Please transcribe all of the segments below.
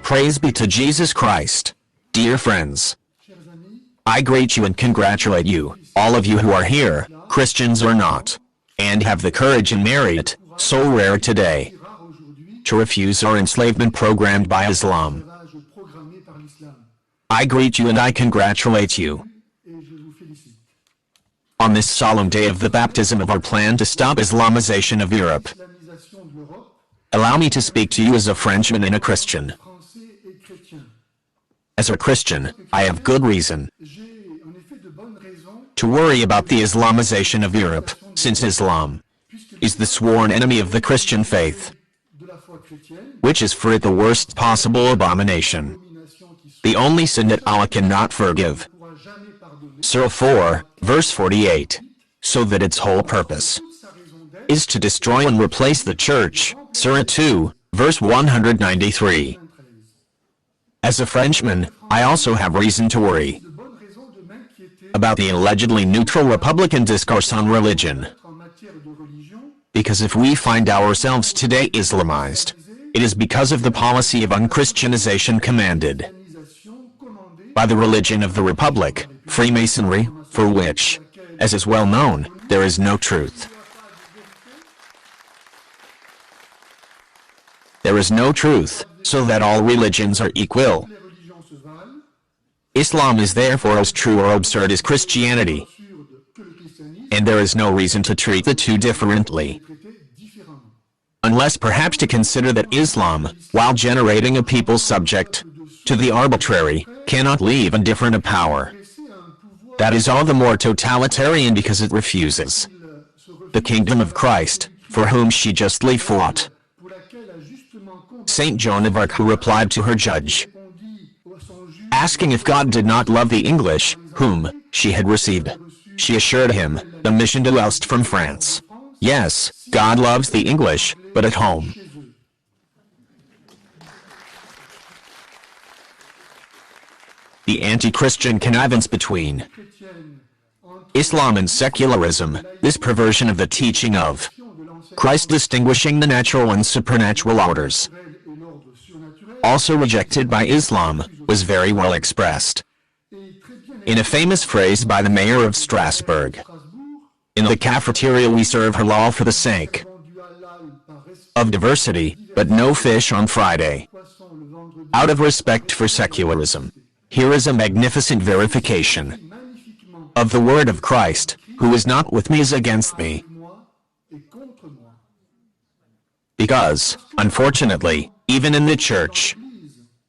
Praise be to Jesus Christ. Dear friends, I greet you and congratulate you, all of you who are here, Christians or not, and have the courage and merit, so rare today, to refuse our enslavement programmed by Islam. I greet you and I congratulate you. On this solemn day of the baptism of our plan to stop Islamization of Europe, allow me to speak to you as a Frenchman and a Christian. As a Christian, I have good reason to worry about the Islamization of Europe, since Islam is the sworn enemy of the Christian faith, which is for it the worst possible abomination, the only sin that Allah cannot forgive. Surah 4, verse 48, so that its whole purpose is to destroy and replace the Church. Surah 2, verse 193. As a Frenchman, I also have reason to worry about the allegedly neutral Republican discourse on religion. Because if we find ourselves today Islamized, it is because of the policy of unchristianization commanded by the religion of the Republic, Freemasonry, for which, as is well known, there is no truth. There is no truth, so that all religions are equal. Islam is therefore as true or absurd as Christianity, and there is no reason to treat the two differently, unless perhaps to consider that Islam, while generating a people subject to the arbitrary, cannot leave indifferent a power that is all the more totalitarian because it refuses the kingdom of Christ, for whom she justly fought. Saint Joan of Arc, who replied to her judge, asking if God did not love the English, whom she had received, she assured him, the mission to oust from France. Yes, God loves the English, but at home. The anti-Christian connivance between Islam and secularism, this perversion of the teaching of Christ distinguishing the natural and supernatural orders, also rejected by Islam, was very well expressed in a famous phrase by the mayor of Strasbourg. In the cafeteria we serve halal for the sake of diversity, but no fish on Friday, out of respect for secularism. Here is a magnificent verification of the word of Christ, who is not with me is against me. Because, unfortunately, even in the Church,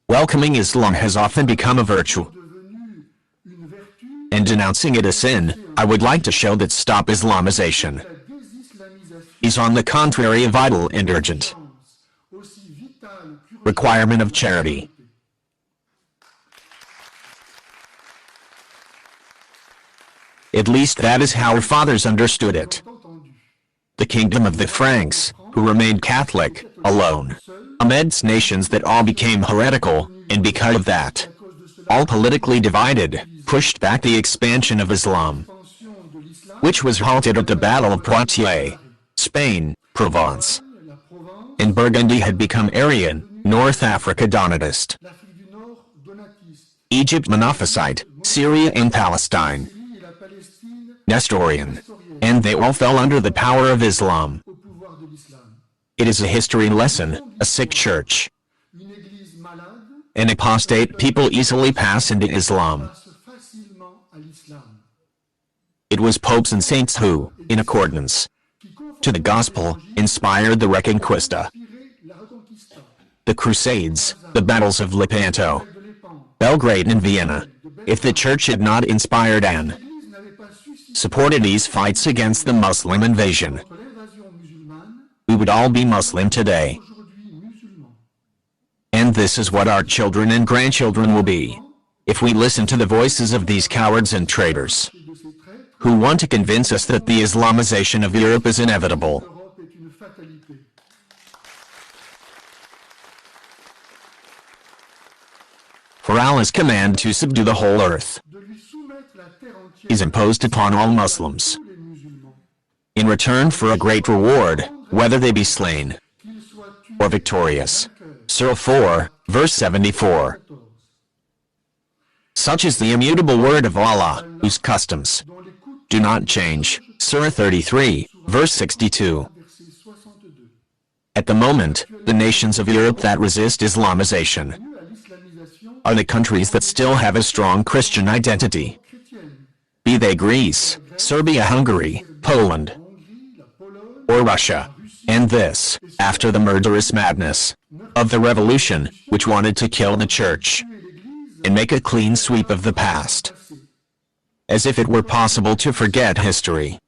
welcoming Islam has often become a virtue, and denouncing it a sin. I would like to show that stop Islamization is on the contrary a vital and urgent requirement of charity. At least that is how our fathers understood it. The kingdom of the Franks, who remained Catholic, alone, amidst nations that all became heretical, and because of that, all politically divided, pushed back the expansion of Islam, which was halted at the Battle of Poitiers. Spain, Provence, and Burgundy had become Arian, North Africa Donatist, Egypt Monophysite, Syria and Palestine Nestorian, and they all fell under the power of Islam. It is a history lesson, a sick church. An apostate people easily pass into Islam. It was popes and saints who, in accordance to the gospel, inspired the Reconquista, the Crusades, the battles of Lepanto, Belgrade and Vienna. If the Church had not inspired and supported these fights against the Muslim invasion, we would all be Muslim today. And this is what our children and grandchildren will be, if we listen to the voices of these cowards and traitors, who want to convince us that the Islamization of Europe is inevitable. For Allah's command to subdue the whole earth is imposed upon all Muslims, in return for a great reward, whether they be slain or victorious. Surah 4, verse 74. Such is the immutable word of Allah, whose customs do not change. Surah 33, verse 62. At the moment, the nations of Europe that resist Islamization are the countries that still have a strong Christian identity. Be they Greece, Serbia, Hungary, Poland, or Russia. And this, after the murderous madness of the revolution, which wanted to kill the church and make a clean sweep of the past. As if it were possible to forget history.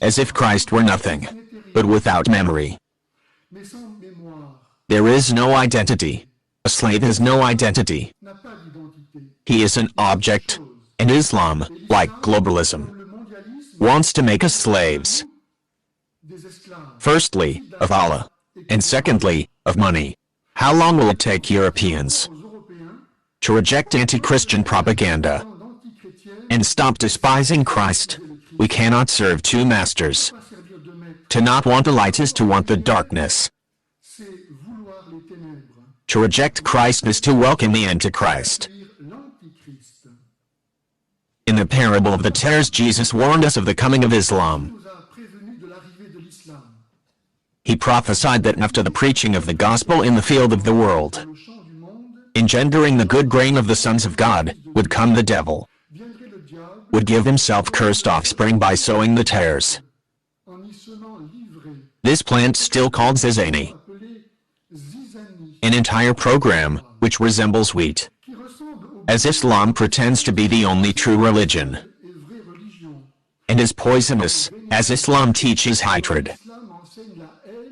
As if Christ were nothing, but without memory. There is no identity. A slave has no identity. He is an object, and Islam, like globalism, wants to make us slaves. Firstly, of Allah, and secondly, of money. How long will it take Europeans to reject anti-Christian propaganda and stop despising Christ? We cannot serve two masters. To not want the light is to want the darkness. To reject Christ is to welcome the Antichrist. In the parable of the tares, Jesus warned us of the coming of Islam. He prophesied that after the preaching of the gospel in the field of the world, engendering the good grain of the sons of God, would come the devil, would give himself cursed offspring by sowing the tares. This plant, still called zizani, an entire program, which resembles wheat, as Islam pretends to be the only true religion, and is poisonous, as Islam teaches hatred.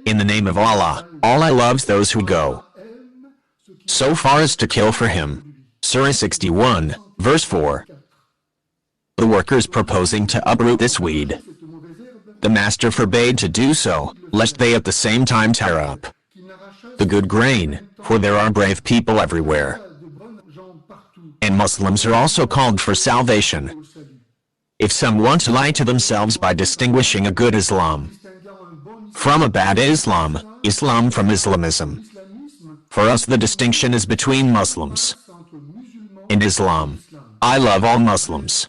In the name of Allah, Allah loves those who go so far as to kill for him. Surah 61, verse 4. The workers proposing to uproot this weed, the master forbade to do so, lest they at the same time tear up the good grain, for there are brave people everywhere. And Muslims are also called for salvation. If some want to lie to themselves by distinguishing a good Islam from a bad Islam, Islam from Islamism. For us the distinction is between Muslims and Islam. I love all Muslims,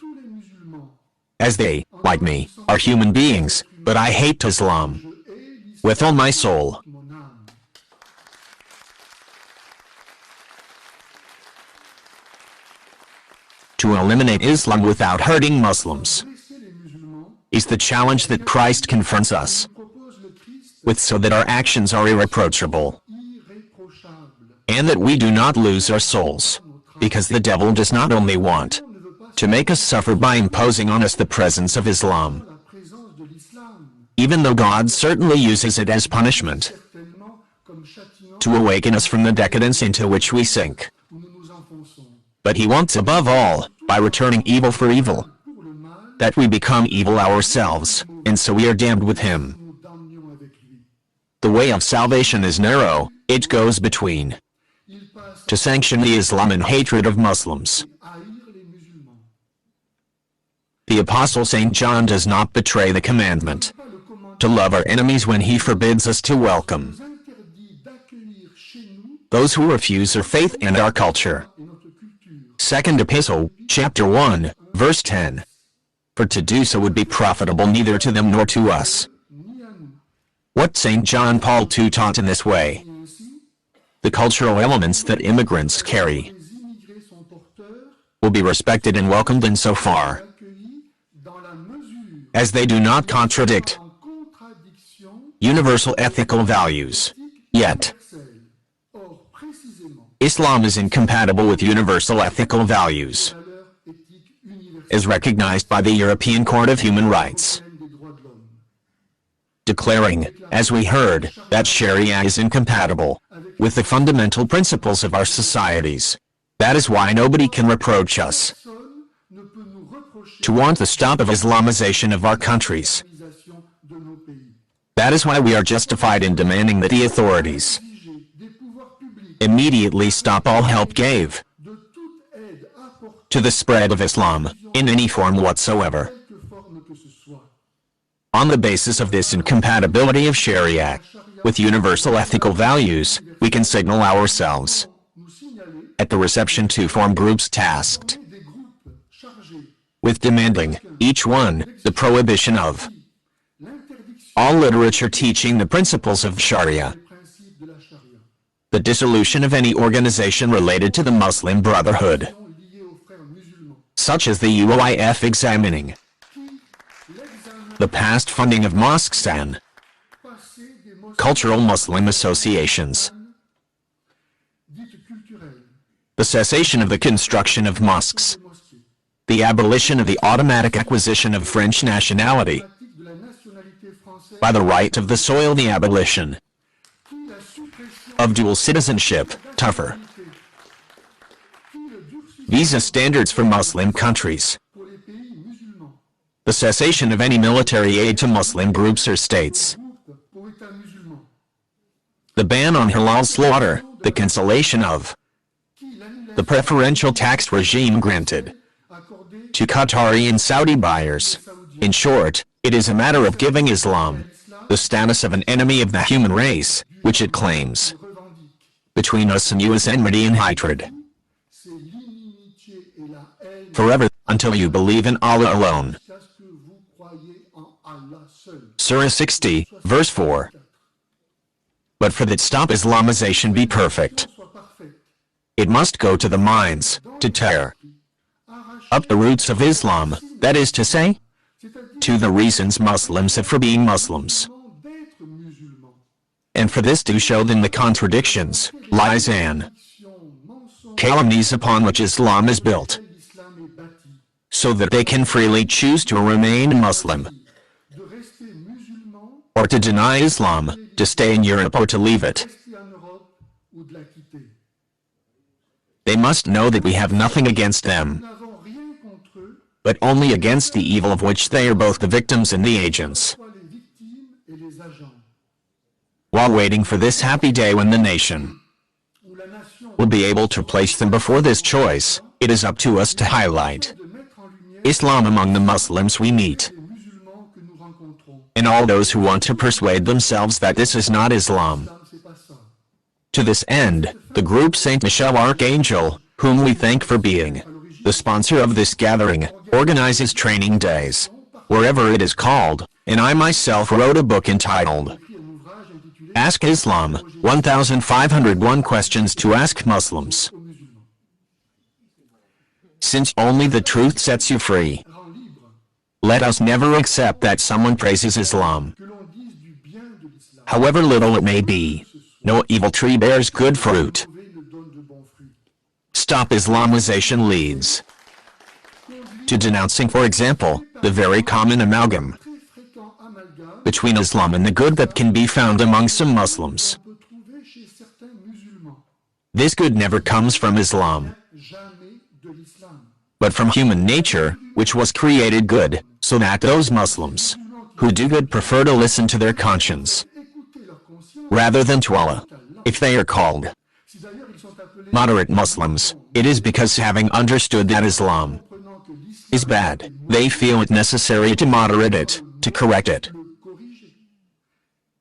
as they, like me, are human beings, but I hate Islam with all my soul. To eliminate Islam without hurting Muslims is the challenge that Christ confronts us with, so that our actions are irreproachable, and that we do not lose our souls, because the devil does not only want to make us suffer by imposing on us the presence of Islam, even though God certainly uses it as punishment to awaken us from the decadence into which we sink. But he wants above all, by returning evil for evil, that we become evil ourselves, and so we are damned with him. The way of salvation is narrow, it goes between to sanction the Islam and hatred of Muslims. The Apostle St. John does not betray the commandment to love our enemies when he forbids us to welcome those who refuse our faith and our culture. Second Epistle, chapter 1, verse 10. For to do so would be profitable neither to them nor to us. What St. John Paul II taught in this way: the cultural elements that immigrants carry will be respected and welcomed insofar as they do not contradict universal ethical values. Yet, Islam is incompatible with universal ethical values, as recognized by the European Court of Human Rights, declaring, as we heard, that Sharia is incompatible with the fundamental principles of our societies. That is why nobody can reproach us to want the stop of Islamization of our countries. That is why we are justified in demanding that the authorities immediately stop all help gave to the spread of Islam, in any form whatsoever. On the basis of this incompatibility of Sharia With universal ethical values, we can signal ourselves at the reception to form groups tasked with demanding, each one, the prohibition of all literature teaching the principles of Sharia, the dissolution of any organization related to the Muslim Brotherhood, such as the UOIF examining the past funding of mosques and cultural Muslim associations, the cessation of the construction of mosques, the abolition of the automatic acquisition of French nationality by the right of the soil, the abolition of dual citizenship, tougher visa standards for Muslim countries, the cessation of any military aid to Muslim groups or states, the ban on halal slaughter, the cancellation of the preferential tax regime granted to Qatari and Saudi buyers. In short, it is a matter of giving Islam the status of an enemy of the human race, which it claims. Between us and you is enmity and hatred forever, until you believe in Allah alone. Surah 60, verse 4. But for that stop Islamization be perfect, it must go to the minds, to tear up the roots of Islam, that is to say, to the reasons Muslims have for being Muslims. And for this to show them the contradictions, lies and calumnies upon which Islam is built, so that they can freely choose to remain Muslim, or to deny Islam, to stay in Europe or to leave it. They must know that we have nothing against them, but only against the evil of which they are both the victims and the agents. While waiting for this happy day when the nation will be able to place them before this choice, it is up to us to highlight Islam among the Muslims we meet, and all those who want to persuade themselves that this is not Islam. To this end, the group Saint Michel Archangel, whom we thank for being the sponsor of this gathering, organizes training days, wherever it is called, and I myself wrote a book entitled Ask Islam, 1501 Questions to Ask Muslims. Since only the truth sets you free, let us never accept that someone praises Islam, however little it may be. No evil tree bears good fruit. Stop Islamization leads to denouncing, for example, the very common amalgam between Islam and the good that can be found among some Muslims. This good never comes from Islam, but from human nature, which was created good, so that those Muslims who do good prefer to listen to their conscience rather than to Allah. If they are called moderate Muslims, it is because, having understood that Islam is bad, they feel it necessary to moderate it, to correct it.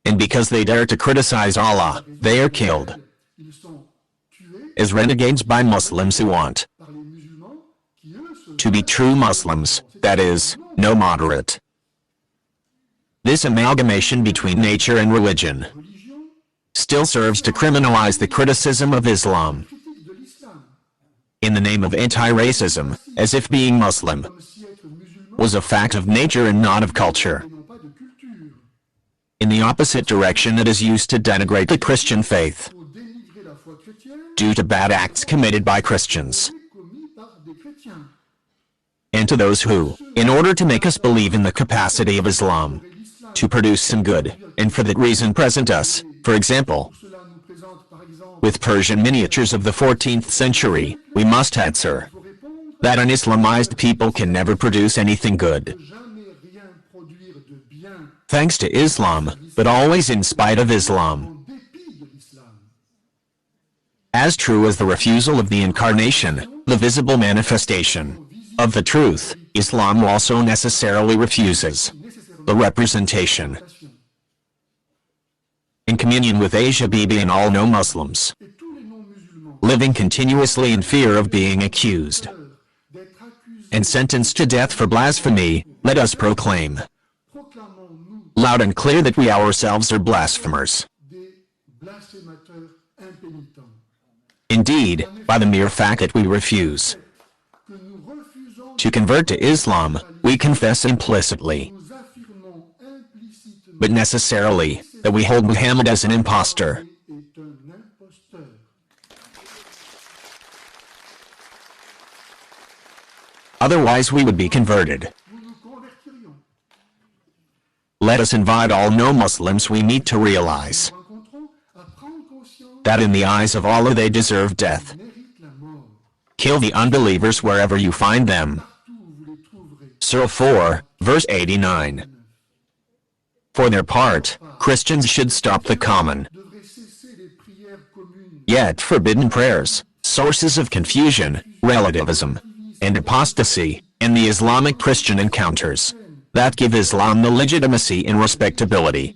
And because they dare to criticize Allah, they are killed as renegades by Muslims who want to be true Muslims, that is, no moderate. This amalgamation between nature and religion still serves to criminalize the criticism of Islam in the name of anti-racism, as if being Muslim was a fact of nature and not of culture. In the opposite direction, it is used to denigrate the Christian faith due to bad acts committed by Christians, and to those who, in order to make us believe in the capacity of Islam to produce some good, and for that reason present us, for example, with Persian miniatures of the 14th century, we must answer that an Islamized people can never produce anything good, thanks to Islam, but always in spite of Islam. As true as the refusal of the incarnation, the visible manifestation of the truth, Islam also necessarily refuses the representation in communion with Asia Bibi and all no-Muslims, living continuously in fear of being accused and sentenced to death for blasphemy, let us proclaim loud and clear that we ourselves are blasphemers. Indeed, by the mere fact that we refuse to convert to Islam, we confess implicitly, but necessarily, that we hold Muhammad as an impostor. Otherwise we would be converted. Let us invite all no-Muslims we meet to realize that in the eyes of Allah they deserve death. Kill the unbelievers wherever you find them. Surah 4, verse 89. For their part, Christians should stop the common, yet forbidden prayers, sources of confusion, relativism, and apostasy, and the Islamic Christian encounters that give Islam the legitimacy and respectability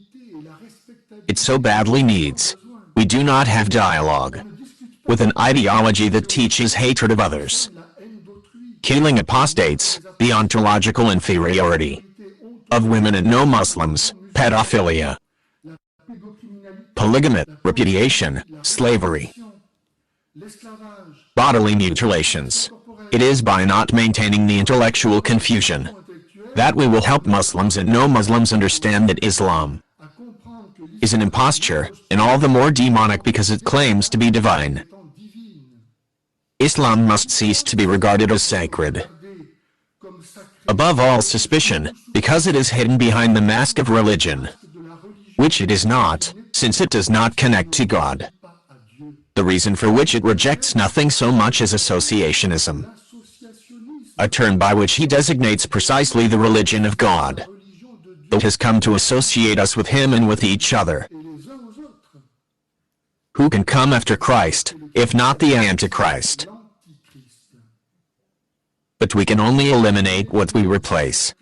it so badly needs. We do not have dialogue with an ideology that teaches hatred of others, killing apostates, the ontological inferiority of women and no-Muslims, pedophilia, polygamy, repudiation, slavery, bodily mutilations. It is by not maintaining the intellectual confusion that we will help Muslims and no-Muslims understand that Islam is an imposture, and all the more demonic because it claims to be divine. Islam must cease to be regarded as sacred, above all suspicion, because it is hidden behind the mask of religion, which it is not, since it does not connect to God. The reason for which it rejects nothing so much as associationism, a term by which he designates precisely the religion of God, that has come to associate us with him and with each other. Who can come after Christ, if not the Antichrist? But we can only eliminate what we replace.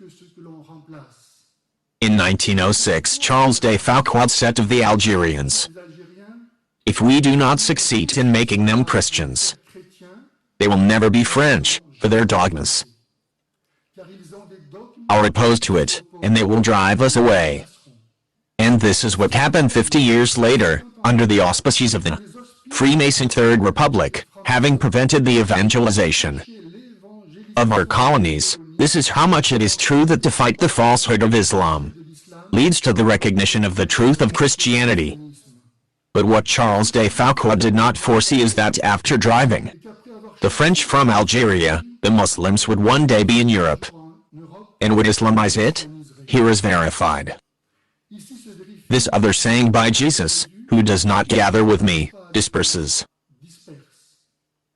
In 1906, Charles de Foucauld said of the Algerians, if we do not succeed in making them Christians, they will never be French, for their dogmas are opposed to it, and they will drive us away. And this is what happened 50 years later, under the auspices of the Freemason Third Republic, having prevented the evangelization of our colonies. This is how much it is true that to fight the falsehood of Islam leads to the recognition of the truth of Christianity. But what Charles de Foucauld did not foresee is that after driving the French from Algeria, the Muslims would one day be in Europe, and would Islamize it? Here is verified this other saying by Jesus, who does not gather with me, disperses.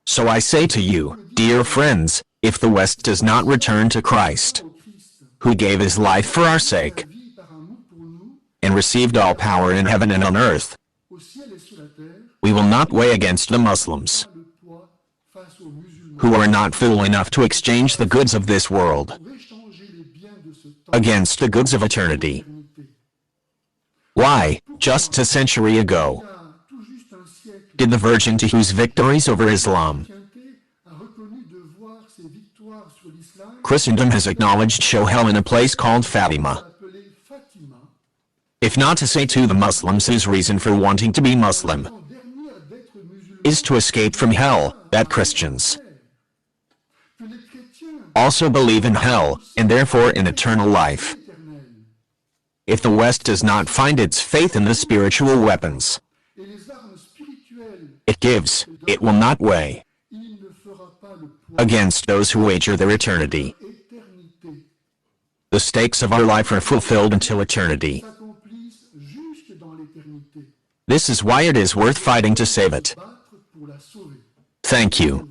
So I say to you, dear friends, if the West does not return to Christ, who gave his life for our sake, and received all power in heaven and on earth, we will not weigh against the Muslims, who are not fool enough to exchange the goods of this world against the goods of eternity. Why, just a century ago, did the Virgin to whose victories over Islam Christendom has acknowledged show hell in a place called Fatima? If not to say to the Muslims whose reason for wanting to be Muslim is to escape from hell, that Christians also believe in hell, and therefore in eternal life. If the West does not find its faith in the spiritual weapons it gives, it will not weigh against those who wager their eternity. The stakes of our life are fulfilled until eternity. This is why it is worth fighting to save it. Thank you.